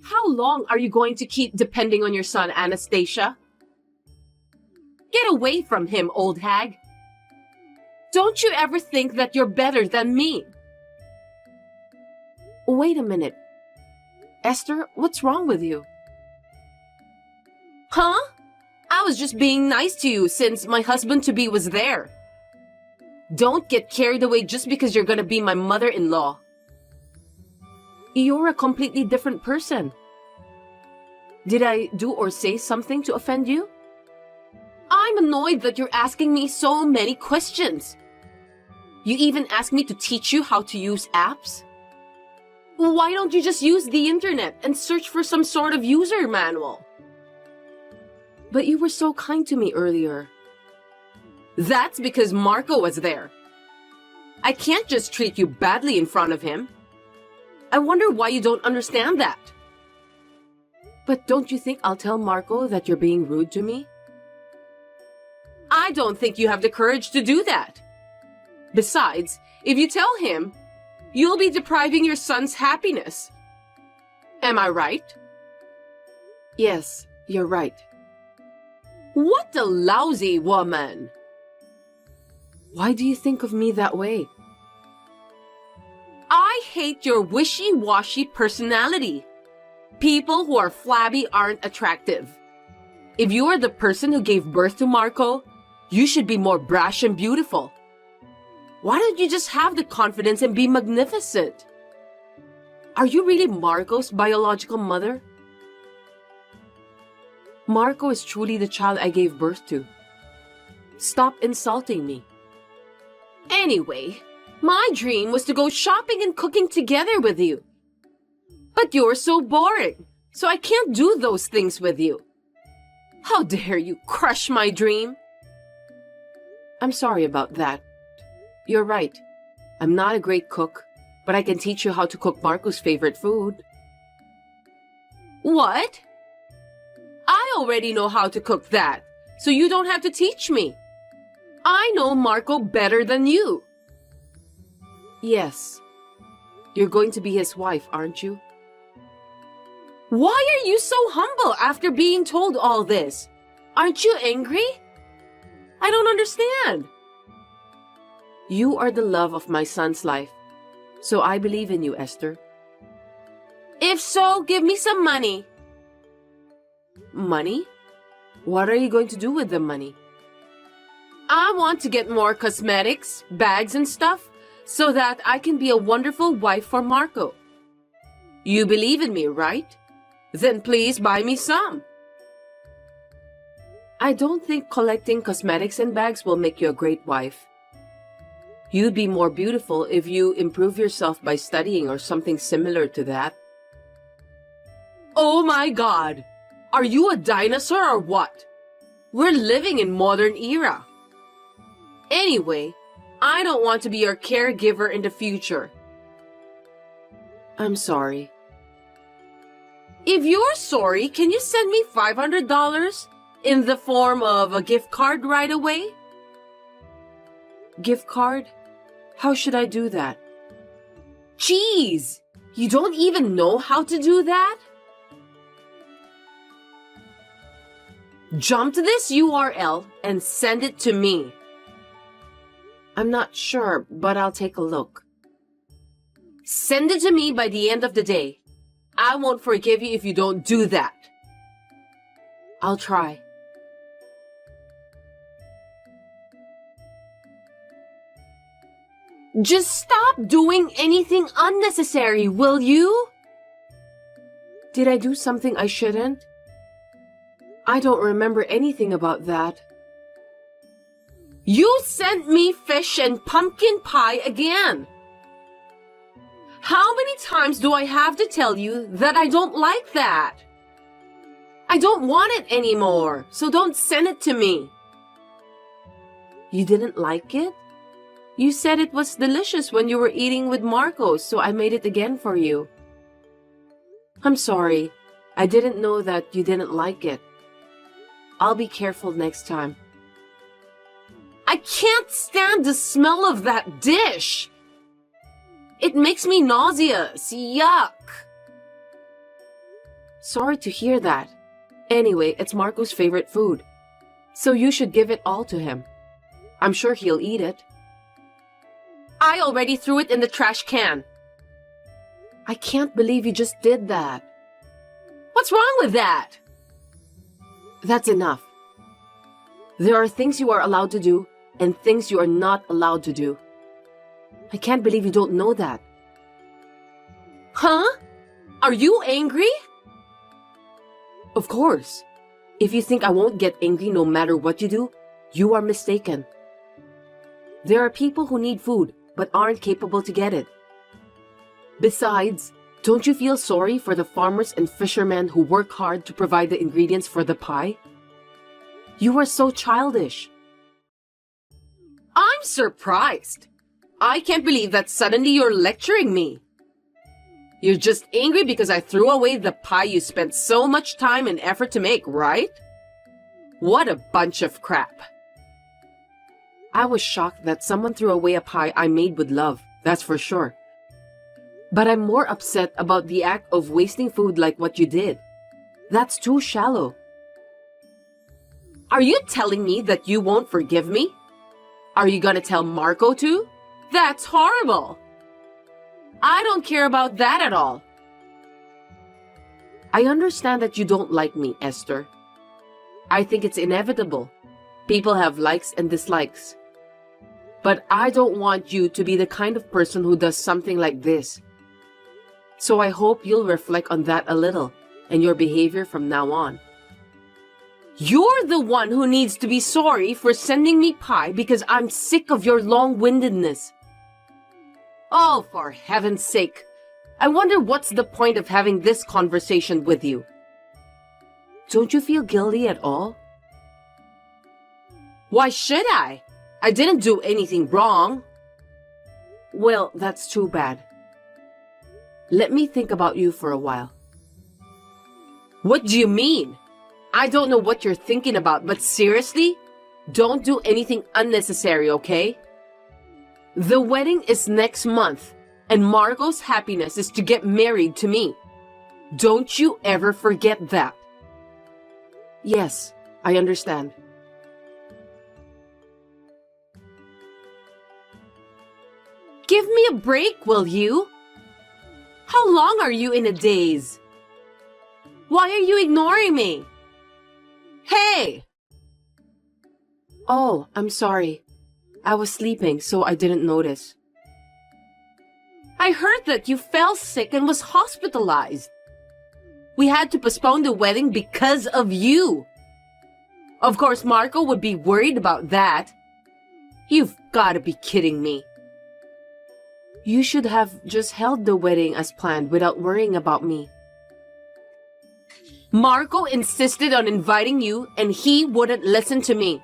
How long are you going to keep depending on your son, Anastasia? Get away from him, old hag. Don't you ever think that you're better than me? Wait a minute. Esther, what's wrong with you? Huh? I was just being nice to you since my husband-to-be was there. Don't get carried away just because you're gonna be my mother-in-law. You're a completely different person. Did I do or say something to offend you? I'm annoyed that you're asking me so many questions. You even asked me to teach you how to use apps? Why don't you just use the internet and search for some sort of user manual? But you were so kind to me earlier. That's because Marco was there. I can't just treat you badly in front of him. I wonder why you don't understand that. But don't you think I'll tell Marco that you're being rude to me? I don't think you have the courage to do that. Besides, if you tell him, you'll be depriving your son's happiness. Am I right? Yes, you're right. What a lousy woman! Why do you think of me that way? I hate your wishy-washy personality. People who are flabby aren't attractive. If you are the person who gave birth to Marco, you should be more brash and beautiful. Why don't you just have the confidence and be magnificent? Are you really Marco's biological mother? Marco is truly the child I gave birth to. Stop insulting me. Anyway, my dream was to go shopping and cooking together with you. But you're so boring, so I can't do those things with you. How dare you crush my dream? I'm sorry about that. You're right. I'm not a great cook, but I can teach you how to cook Marco's favorite food. What? I already know how to cook that, so you don't have to teach me. I know Marco better than you. Yes. You're going to be his wife, aren't you? Why are you so humble after being told all this? Aren't you angry? I don't understand. You are the love of my son's life, so I believe in you, Esther. If so, give me some money. Money? What are you going to do with the money? I want to get more cosmetics, bags and stuff, so that I can be a wonderful wife for Marco. You believe in me, right? Then please buy me some. I don't think collecting cosmetics and bags will make you a great wife. You'd be more beautiful if you improve yourself by studying or something similar to that. Oh my God! Are you a dinosaur or what? We're living in modern era. Anyway, I don't want to be your caregiver in the future. I'm sorry. If you're sorry, can you send me $500 in the form of a gift card right away? Gift card? How should I do that? Jeez! You don't even know how to do that? Jump to this URL and send it to me. I'm not sure, but I'll take a look. Send it to me by the end of the day. I won't forgive you if you don't do that. I'll try. Just stop doing anything unnecessary, will you? Did I do something I shouldn't? I don't remember anything about that. You sent me fish and pumpkin pie again. How many times do I have to tell you that I don't like that? I don't want it anymore, so don't send it to me. You didn't like it? You said it was delicious when you were eating with Marco, so I made it again for you. I'm sorry. I didn't know that you didn't like it. I'll be careful next time. I can't stand the smell of that dish. It makes me nauseous. Yuck. Sorry to hear that. Anyway, it's Marco's favorite food. So you should give it all to him. I'm sure he'll eat it. I already threw it in the trash can. I can't believe you just did that. What's wrong with that? That's enough. There are things you are allowed to do and things you are not allowed to do. I can't believe you don't know that. Huh? Are you angry? Of course. If you think I won't get angry no matter what you do, you are mistaken. There are people who need food but aren't capable to get it. Besides, don't you feel sorry for the farmers and fishermen who work hard to provide the ingredients for the pie? You are so childish. I'm surprised. I can't believe that suddenly you're lecturing me. You're just angry because I threw away the pie you spent so much time and effort to make, right? What a bunch of crap. I was shocked that someone threw away a pie I made with love, that's for sure. But I'm more upset about the act of wasting food like what you did. That's too shallow. Are you telling me that you won't forgive me? Are you gonna tell Marco too? That's horrible. I don't care about that at all. I understand that you don't like me, Esther. I think it's inevitable. People have likes and dislikes. But I don't want you to be the kind of person who does something like this. So I hope you'll reflect on that a little and your behavior from now on. You're the one who needs to be sorry for sending me pie because I'm sick of your long-windedness. Oh, for heaven's sake. I wonder what's the point of having this conversation with you. Don't you feel guilty at all? Why should I? I didn't do anything wrong. Well, that's too bad. Let me think about you for a while. What do you mean? I don't know what you're thinking about, but seriously? Don't do anything unnecessary, okay? The wedding is next month, and Marco's happiness is to get married to me. Don't you ever forget that. Yes, I understand. Give me a break, will you? How long are you in a daze? Why are you ignoring me? Hey! Oh, I'm sorry. I was sleeping, so I didn't notice. I heard that you fell sick and was hospitalized. We had to postpone the wedding because of you. Of course, Marco would be worried about that. You've got to be kidding me. You should have just held the wedding as planned without worrying about me. Marco insisted on inviting you and he wouldn't listen to me.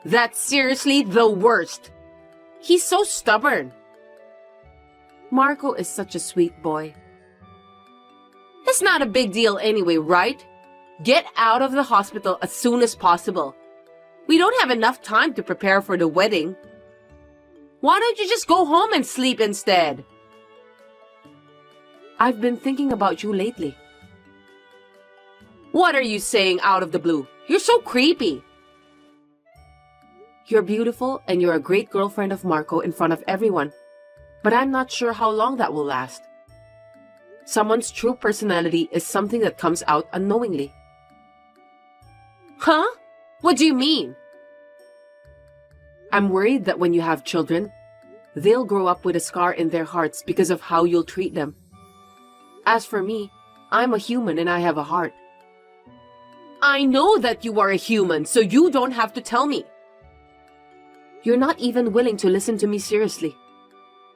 That's seriously the worst. He's so stubborn. Marco is such a sweet boy. It's not a big deal anyway, right? Get out of the hospital as soon as possible. We don't have enough time to prepare for the wedding. Why don't you just go home and sleep instead? I've been thinking about you lately. What are you saying out of the blue? You're so creepy. You're beautiful and you're a great girlfriend of Marco in front of everyone. But I'm not sure how long that will last. Someone's true personality is something that comes out unknowingly. Huh? What do you mean? I'm worried that when you have children, they'll grow up with a scar in their hearts because of how you'll treat them. As for me, I'm a human and I have a heart. I know that you are a human, so you don't have to tell me. You're not even willing to listen to me seriously.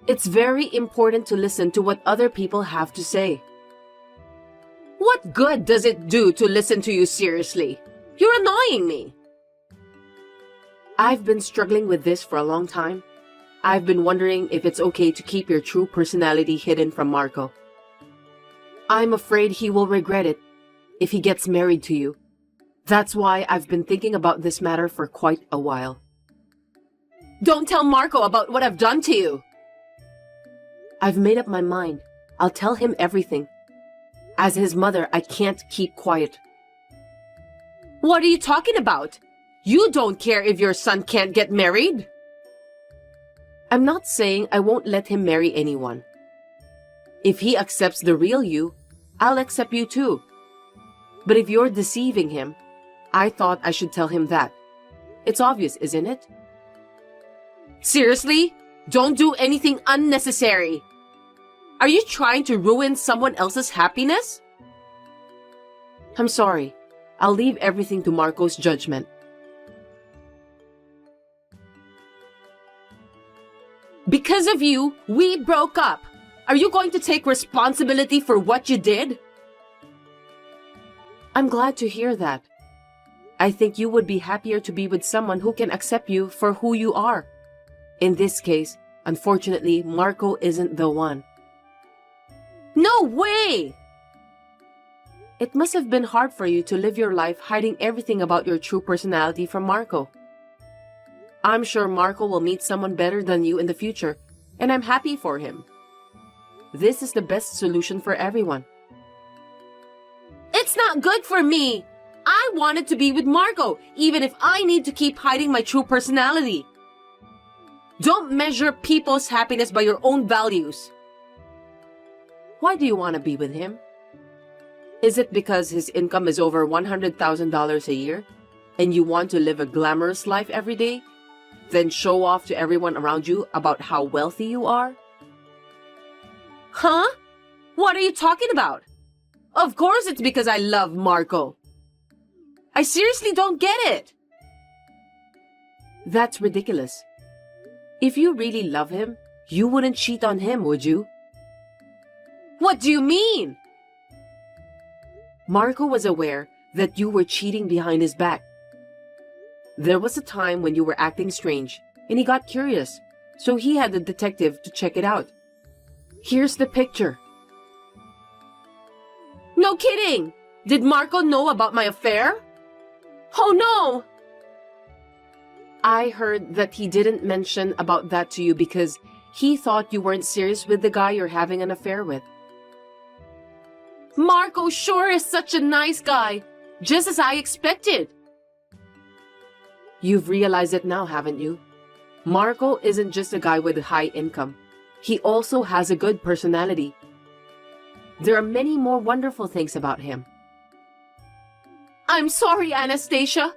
It's very important to listen to what other people have to say. What good does it do to listen to you seriously? You're annoying me. I've been struggling with this for a long time. I've been wondering if it's okay to keep your true personality hidden from Marco. I'm afraid he will regret it if he gets married to you. That's why I've been thinking about this matter for quite a while. Don't tell Marco about what I've done to you. I've made up my mind. I'll tell him everything. As his mother, I can't keep quiet. What are you talking about? You don't care if your son can't get married? I'm not saying I won't let him marry anyone. If he accepts the real you, I'll accept you too. But if you're deceiving him, I thought I should tell him that. It's obvious, isn't it? Seriously? Don't do anything unnecessary. Are you trying to ruin someone else's happiness? I'm sorry. I'll leave everything to Marco's judgment. Because of you, we broke up. Are you going to take responsibility for what you did? I'm glad to hear that. I think you would be happier to be with someone who can accept you for who you are. In this case, unfortunately, Marco isn't the one. No way! It must have been hard for you to live your life hiding everything about your true personality from Marco. I'm sure Marco will meet someone better than you in the future, and I'm happy for him. This is the best solution for everyone. It's not good for me! I wanted to be with Marco, even if I need to keep hiding my true personality. Don't measure people's happiness by your own values. Why do you want to be with him? Is it because his income is over $100,000 a year, and you want to live a glamorous life every day, then show off to everyone around you about how wealthy you are? Huh? What are you talking about? Of course it's because I love Marco. I seriously don't get it. That's ridiculous. If you really love him, you wouldn't cheat on him, would you? What do you mean? Marco was aware that you were cheating behind his back. There was a time when you were acting strange, and he got curious, so he had a detective to check it out. Here's the picture. No kidding! Did Marco know about my affair? Oh no! I heard that he didn't mention about that to you because he thought you weren't serious with the guy you're having an affair with. Marco sure is such a nice guy, just as I expected. You've realized it now, haven't you? Marco isn't just a guy with a high income. He also has a good personality. There are many more wonderful things about him. I'm sorry, Anastasia.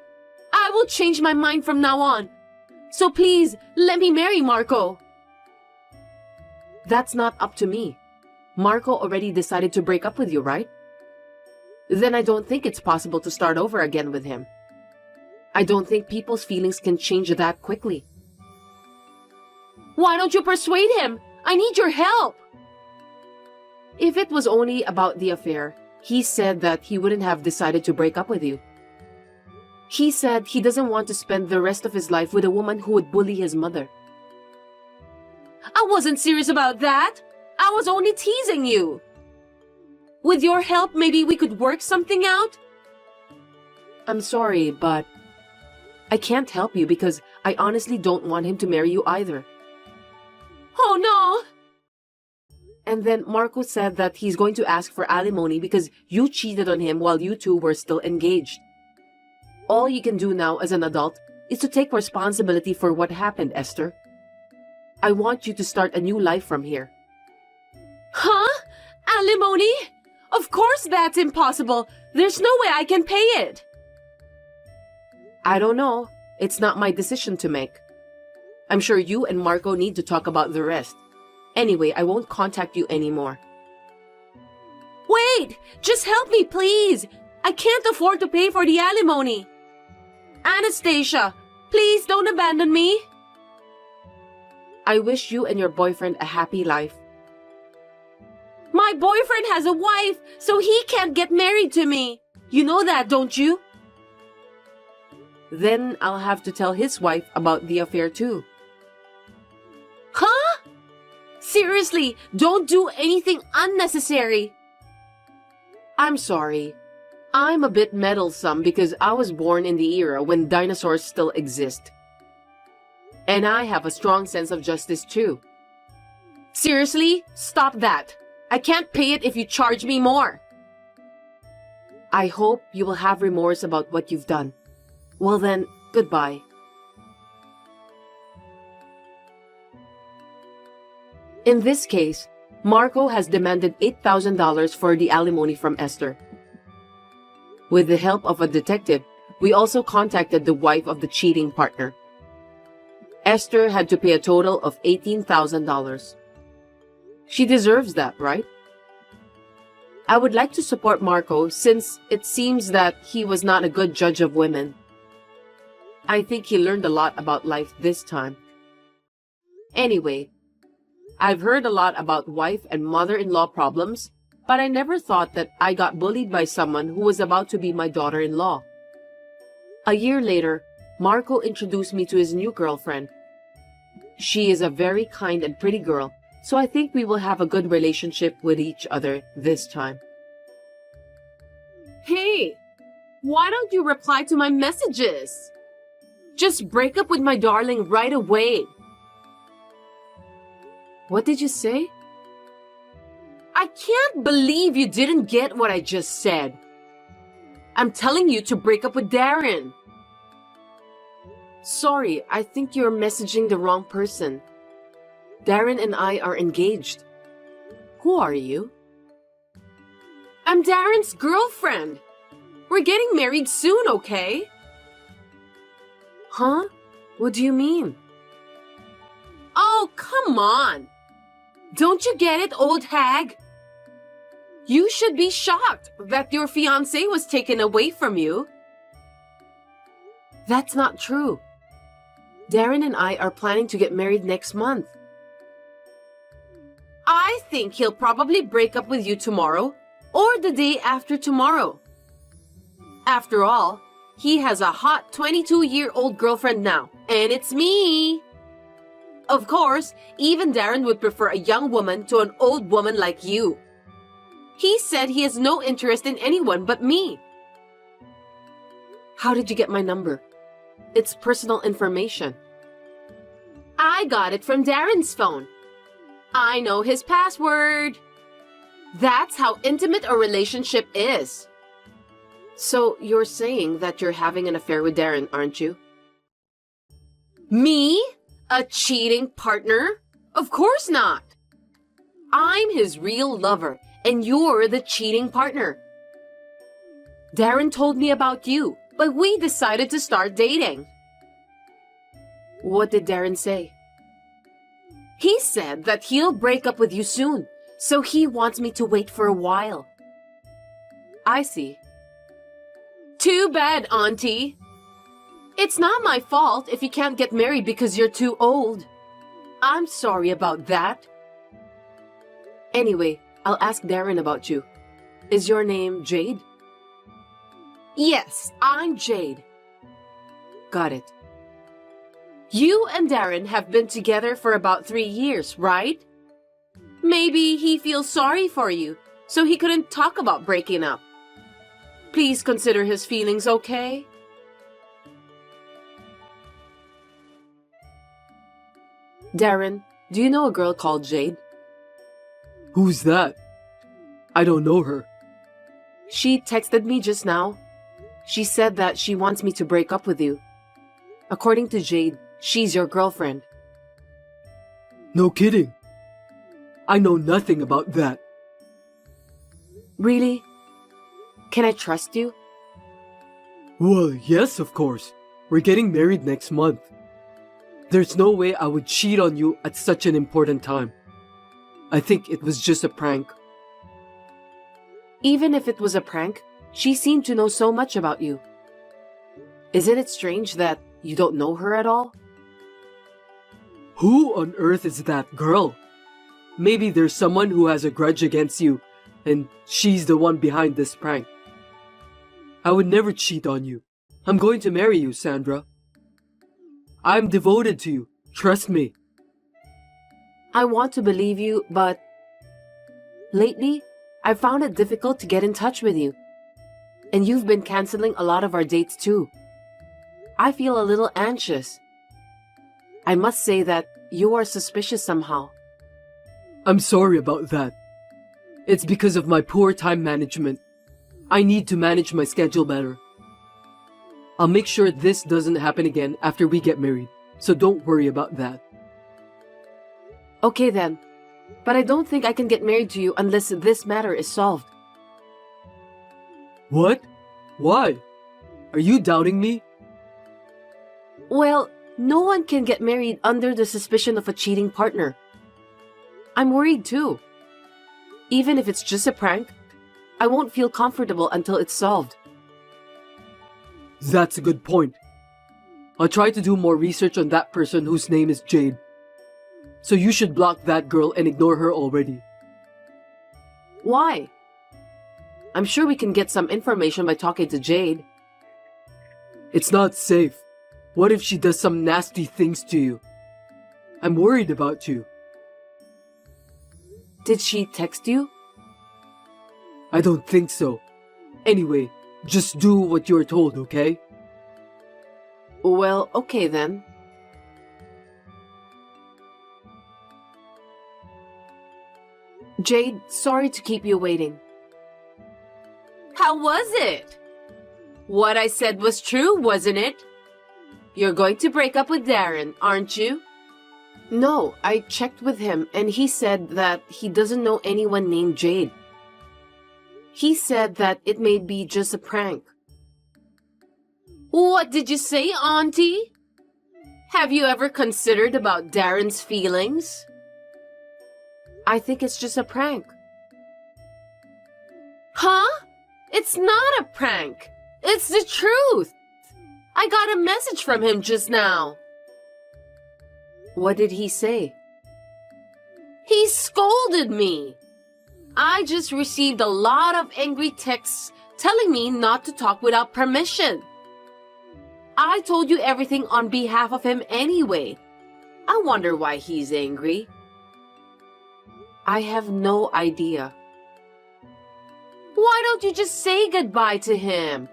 I will change my mind from now on. So please, let me marry Marco. That's not up to me. Marco already decided to break up with you, right? Then I don't think it's possible to start over again with him. I don't think people's feelings can change that quickly. Why don't you persuade him? I need your help. If it was only about the affair, he said that he wouldn't have decided to break up with you. He said he doesn't want to spend the rest of his life with a woman who would bully his mother. I wasn't serious about that. I was only teasing you. With your help, maybe we could work something out? I'm sorry, but I can't help you because I honestly don't want him to marry you either. Oh no! And then Marco said that he's going to ask for alimony because you cheated on him while you two were still engaged. All you can do now as an adult is to take responsibility for what happened, Esther. I want you to start a new life from here. Huh? Alimony? Of course that's impossible. There's no way I can pay it. I don't know. It's not my decision to make. I'm sure you and Marco need to talk about the rest. Anyway, I won't contact you anymore. Wait! Just help me, please! I can't afford to pay for the alimony. Anastasia, please don't abandon me. I wish you and your boyfriend a happy life. My boyfriend has a wife, so he can't get married to me. You know that, don't you? Then I'll have to tell his wife about the affair too. Huh? Seriously, don't do anything unnecessary. I'm sorry. I'm a bit meddlesome because I was born in the era when dinosaurs still exist. And I have a strong sense of justice too. Seriously, stop that. I can't pay it if you charge me more. I hope you will have remorse about what you've done. Well then, goodbye. In this case, Marco has demanded $8,000 for the alimony from Esther. With the help of a detective, we also contacted the wife of the cheating partner. Esther had to pay a total of $18,000. She deserves that, right? I would like to support Marco since it seems that he was not a good judge of women. I think he learned a lot about life this time. Anyway, I've heard a lot about wife and mother-in-law problems, but I never thought that I got bullied by someone who was about to be my daughter-in-law. A year later, Marco introduced me to his new girlfriend. She is a very kind and pretty girl, so I think we will have a good relationship with each other this time. Hey, why don't you reply to my messages? Just break up with my darling right away. What did you say? I can't believe you didn't get what I just said. I'm telling you to break up with Darren. Sorry, I think you're messaging the wrong person. Darren and I are engaged. Who are you? I'm Darren's girlfriend. We're getting married soon, okay? Huh? What do you mean? Oh, come on. Don't you get it, old hag? You should be shocked that your fiancé was taken away from you. That's not true. Darren and I are planning to get married next month. I think he'll probably break up with you tomorrow or the day after tomorrow. After all, he has a hot 22-year-old girlfriend now, and it's me. Of course, even Darren would prefer a young woman to an old woman like you. He said he has no interest in anyone but me. How did you get my number? It's personal information. I got it from Darren's phone. I know his password. That's how intimate a relationship is. So you're saying that you're having an affair with Darren, aren't you? Me? A cheating partner? Of course not. I'm his real lover, and you're the cheating partner. Darren told me about you, but we decided to start dating. What did Darren say? He said that he'll break up with you soon, so he wants me to wait for a while. I see. Too bad, Auntie. It's not my fault if you can't get married because you're too old. I'm sorry about that. Anyway, I'll ask Darren about you. Is your name Jade? Yes, I'm Jade. Got it. You and Darren have been together for about 3 years, right? Maybe he feels sorry for you, so he couldn't talk about breaking up. Please consider his feelings, okay? Darren, do you know a girl called Jade? Who's that? I don't know her. She texted me just now. She said that she wants me to break up with you. According to Jade, she's your girlfriend. No kidding. I know nothing about that. Really? Can I trust you? Well, yes, of course. We're getting married next month. There's no way I would cheat on you at such an important time. I think it was just a prank. Even if it was a prank, she seemed to know so much about you. Isn't it strange that you don't know her at all? Who on earth is that girl? Maybe there's someone who has a grudge against you, and she's the one behind this prank. I would never cheat on you. I'm going to marry you, Sandra. I'm devoted to you. Trust me. I want to believe you, but lately, I've found it difficult to get in touch with you. And you've been canceling a lot of our dates too. I feel a little anxious. I must say that you are suspicious somehow. I'm sorry about that. It's because of my poor time management. I need to manage my schedule better. I'll make sure this doesn't happen again after we get married, so don't worry about that. Okay then. But I don't think I can get married to you unless this matter is solved. What? Why? Are you doubting me? Well, no one can get married under the suspicion of a cheating partner. I'm worried too. Even if it's just a prank, I won't feel comfortable until it's solved. That's a good point. I'll try to do more research on that person whose name is Jade. So you should block that girl and ignore her already. Why? I'm sure we can get some information by talking to Jade. It's not safe. What if she does some nasty things to you? I'm worried about you. Did she text you? I don't think so. Anyway, just do what you're told, okay? Well, okay then. Jade, sorry to keep you waiting. How was it? What I said was true, wasn't it? You're going to break up with Darren, aren't you? No, I checked with him and he said that he doesn't know anyone named Jade. He said that it may be just a prank. What did you say, Auntie? Have you ever considered about Darren's feelings? I think it's just a prank. Huh? It's not a prank. It's the truth. I got a message from him just now. What did he say? He scolded me. I just received a lot of angry texts telling me not to talk without permission. I told you everything on behalf of him anyway. I wonder why he's angry. I have no idea. Why don't you just say goodbye to him?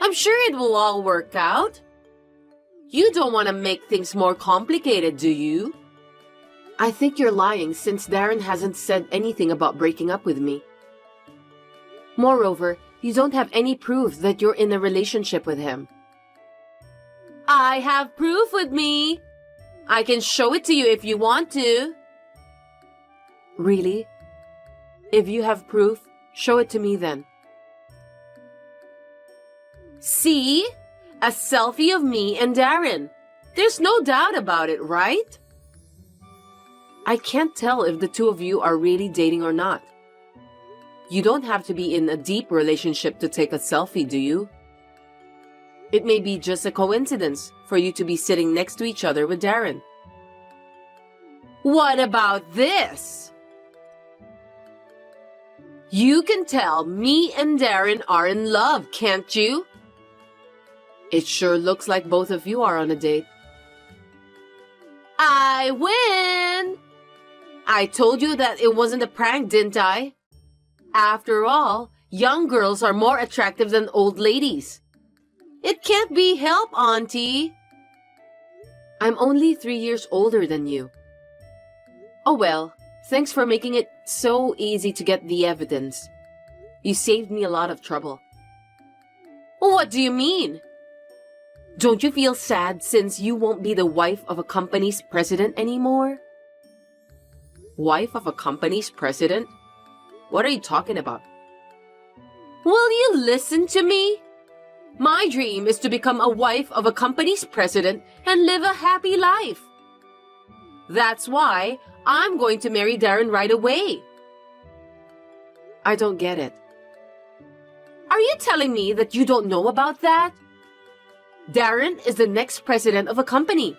I'm sure it will all work out. You don't want to make things more complicated, do you? I think you're lying since Darren hasn't said anything about breaking up with me. Moreover, you don't have any proof that you're in a relationship with him. I have proof with me. I can show it to you if you want to. Really? If you have proof, show it to me then. See? A selfie of me and Darren. There's no doubt about it, right? I can't tell if the two of you are really dating or not. You don't have to be in a deep relationship to take a selfie, do you? It may be just a coincidence for you to be sitting next to each other with Darren. What about this? You can tell me and Darren are in love, can't you? It sure looks like both of you are on a date. I win! I told you that it wasn't a prank, didn't I? After all, young girls are more attractive than old ladies. It can't be helped, Auntie. I'm only 3 years older than you. Oh well, thanks for making it so easy to get the evidence. You saved me a lot of trouble. What do you mean? Don't you feel sad since you won't be the wife of a company's president anymore? Wife of a company's president? What are you talking about? Will you listen to me? My dream is to become a wife of a company's president and live a happy life. That's why I'm going to marry Darren right away. I don't get it. Are you telling me that you don't know about that? Darren is the next president of a company.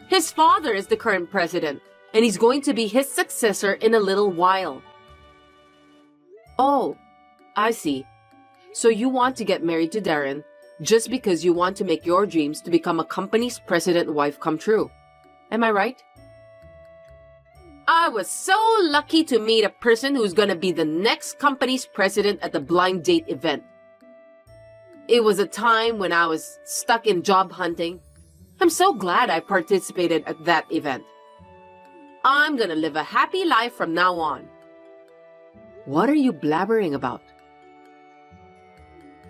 His father is the current president, and he's going to be his successor in a little while. Oh, I see. So you want to get married to Darren just because you want to make your dreams to become a company's president wife come true. Am I right? I was so lucky to meet a person who's going to be the next company's president at the blind date event. It was a time when I was stuck in job hunting. I'm so glad I participated at that event. I'm gonna live a happy life from now on. What are you blabbering about?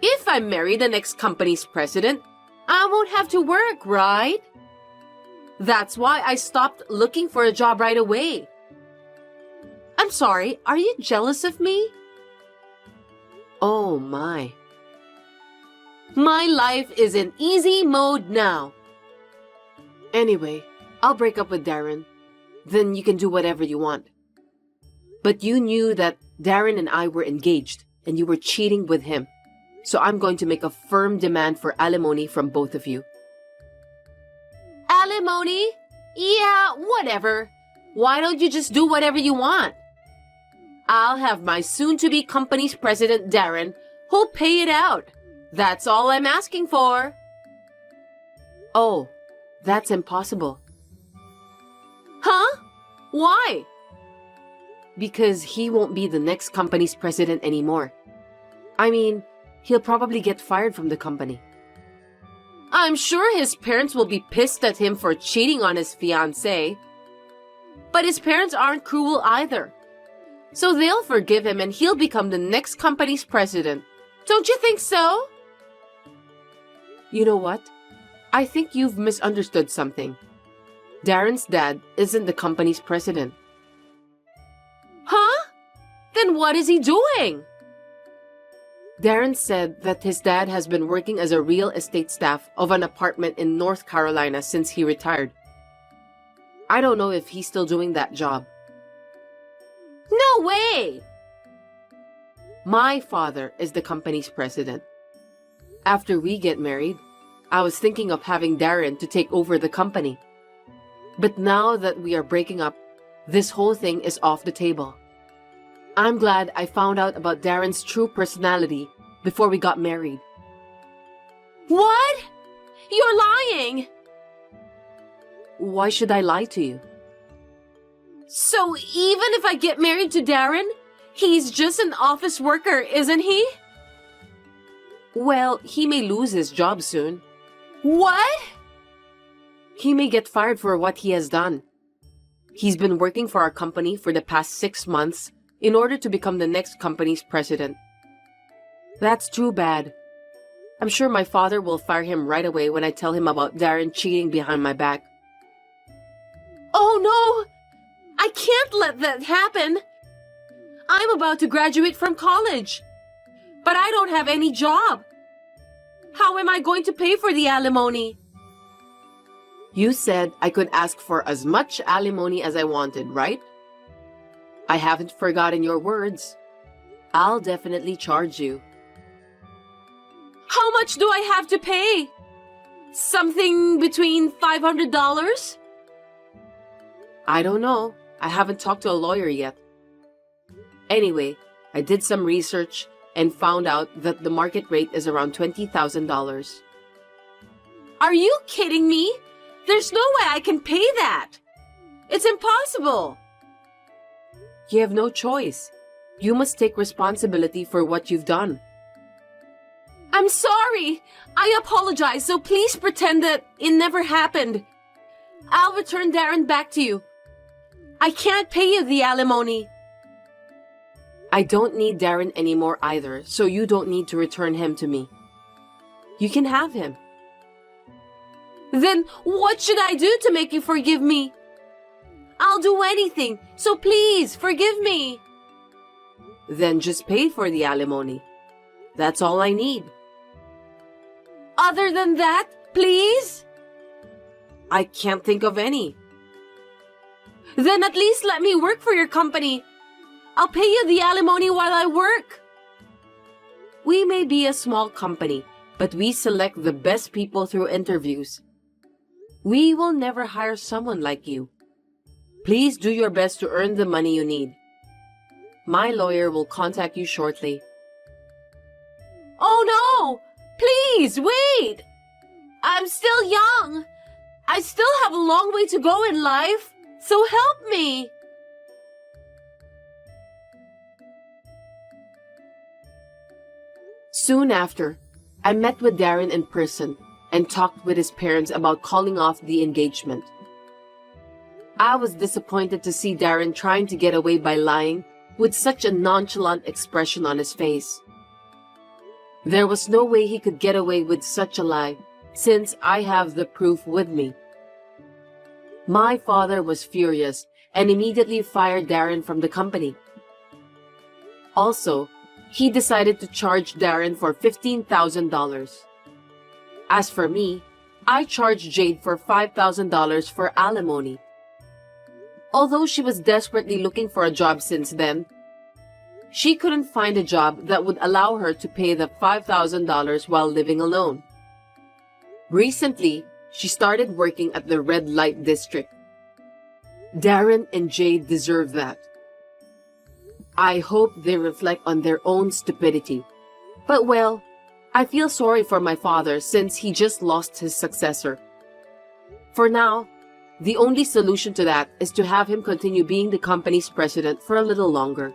If I marry the next company's president, I won't have to work, right? That's why I stopped looking for a job right away. I'm sorry, are you jealous of me? Oh my. My life is in easy mode now. Anyway, I'll break up with Darren. Then you can do whatever you want. But you knew that Darren and I were engaged and you were cheating with him. So I'm going to make a firm demand for alimony from both of you. Alimony? Yeah, whatever. Why don't you just do whatever you want? I'll have my soon-to-be company's president, Darren, who'll pay it out. That's all I'm asking for. Oh, that's impossible. Huh? Why? Because he won't be the next company's president anymore. I mean, he'll probably get fired from the company. I'm sure his parents will be pissed at him for cheating on his fiancée. But his parents aren't cruel either. So they'll forgive him and he'll become the next company's president. Don't you think so? You know what? I think you've misunderstood something. Darren's dad isn't the company's president. Huh? Then what is he doing? Darren said that his dad has been working as a real estate staff of an apartment in North Carolina since he retired. I don't know if he's still doing that job. No way! My father is the company's president. After we get married, I was thinking of having Darren to take over the company. But now that we are breaking up, this whole thing is off the table. I'm glad I found out about Darren's true personality before we got married. What? You're lying! Why should I lie to you? So even if I get married to Darren, he's just an office worker, isn't he? Well, he may lose his job soon. What? He may get fired for what he has done. He's been working for our company for the past 6 months in order to become the next company's president. That's too bad. I'm sure my father will fire him right away when I tell him about Darren cheating behind my back. Oh no! I can't let that happen! I'm about to graduate from college, but I don't have any job. How am I going to pay for the alimony? You said I could ask for as much alimony as I wanted, right? I haven't forgotten your words. I'll definitely charge you. How much do I have to pay? Something between $500? I don't know. I haven't talked to a lawyer yet. Anyway, I did some research and found out that the market rate is around $20,000. Are you kidding me? There's no way I can pay that. It's impossible. You have no choice. You must take responsibility for what you've done. I'm sorry. I apologize, so please pretend that it never happened. I'll return Darren back to you. I can't pay you the alimony. I don't need Darren anymore either, so you don't need to return him to me. You can have him. Then what should I do to make you forgive me? I'll do anything, so please forgive me. Then just pay for the alimony. That's all I need. Other than that, please? I can't think of any. Then at least let me work for your company. I'll pay you the alimony while I work. We may be a small company, but we select the best people through interviews. We will never hire someone like you. Please do your best to earn the money you need. My lawyer will contact you shortly. Oh no! Please, wait! I'm still young. I still have a long way to go in life, so help me. Soon after, I met with Darren in person and talked with his parents about calling off the engagement. I was disappointed to see Darren trying to get away by lying with such a nonchalant expression on his face. There was no way he could get away with such a lie, since I have the proof with me. My father was furious and immediately fired Darren from the company. Also, he decided to charge Darren for $15,000. As for me, I charged Jade for $5,000 for alimony. Although she was desperately looking for a job since then, she couldn't find a job that would allow her to pay the $5,000 while living alone. Recently, she started working at the red light district. Darren and Jade deserve that. I hope they reflect on their own stupidity. But well, I feel sorry for my father since he just lost his successor. For now, the only solution to that is to have him continue being the company's president for a little longer.